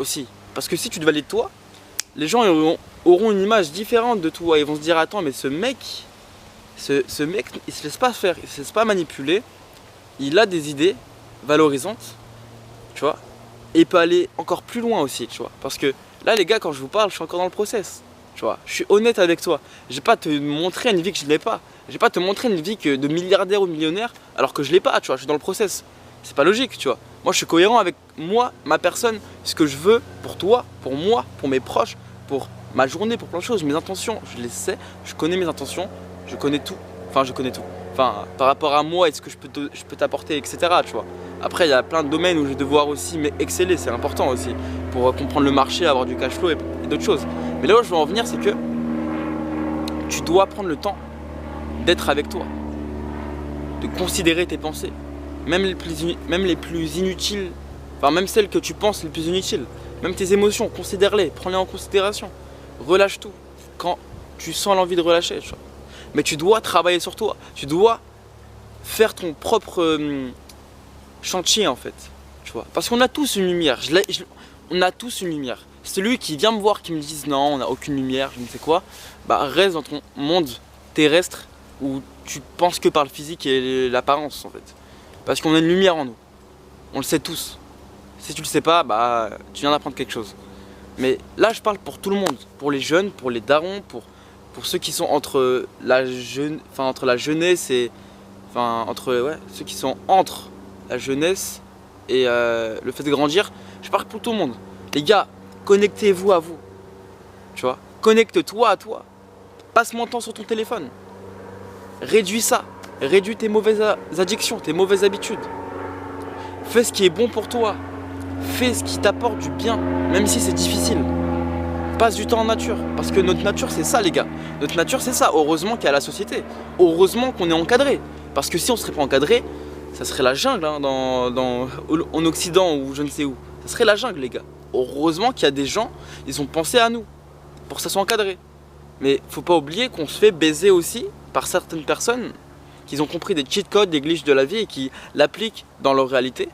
aussi. Parce que si tu te valides toi, les gens auront une image différente de toi. Ils vont se dire attends mais ce mec il se laisse pas faire, il se laisse pas manipuler. Il a des idées valorisantes, tu vois. Et il peut aller encore plus loin aussi, tu vois. Parce que là les gars quand je vous parle, je suis encore dans le process. Tu vois, je suis honnête avec toi. Je vais pas te montrer une vie que je n'ai pas. Je vais pas te montrer une vie de milliardaire ou de millionnaire alors que je l'ai pas, tu vois, je suis dans le process. C'est pas logique, tu vois. Moi je suis cohérent avec moi, ma personne, ce que je veux pour toi, pour moi, pour mes proches, pour ma journée, pour plein de choses. Mes intentions, je les sais, je connais mes intentions, je connais tout. Enfin je connais tout. Enfin par rapport à moi et ce que je peux t'apporter, etc. Tu vois. Après il y a plein de domaines où je vais devoir aussi exceller, c'est important aussi. Pour comprendre le marché, avoir du cash flow et d'autres choses. Mais là où je veux en venir, c'est que tu dois prendre le temps d'être avec toi, de considérer tes pensées, même les plus inutiles, enfin même celles que tu penses les plus inutiles, même tes émotions, considère-les, prends-les en considération, relâche tout quand tu sens l'envie de relâcher, tu vois. Mais tu dois travailler sur toi, tu dois faire ton propre chantier en fait, tu vois, parce qu'on a tous une lumière, on a tous une lumière. Celui qui vient me voir, qui me dise non, on n'a aucune lumière, je ne sais quoi, bah reste dans ton monde terrestre où tu penses que par le physique et l'apparence en fait. Parce qu'on a une lumière en nous, on le sait tous. Si tu le sais pas, bah tu viens d'apprendre quelque chose. Mais là je parle pour tout le monde, pour les jeunes, pour les darons, pour ceux qui sont entre la jeunesse et ceux qui sont entre la jeunesse et le fait de grandir. Je parle pour tout le monde. Les gars, connectez-vous à vous, tu vois, connecte-toi à toi, passe moins de temps sur ton téléphone, réduis ça, réduis tes mauvaises addictions, tes mauvaises habitudes, fais ce qui est bon pour toi, fais ce qui t'apporte du bien, même si c'est difficile, passe du temps en nature, parce que notre nature c'est ça les gars, notre nature c'est ça, heureusement qu'il y a la société, heureusement qu'on est encadré, parce que si on serait pas encadré, ça serait la jungle hein, en Occident ou je ne sais où, ça serait la jungle les gars. Heureusement qu'il y a des gens, ils ont pensé à nous, pour que ça soit encadré. Mais faut pas oublier qu'on se fait baiser aussi par certaines personnes qui ont compris des cheat codes, des glitches de la vie et qui l'appliquent dans leur réalité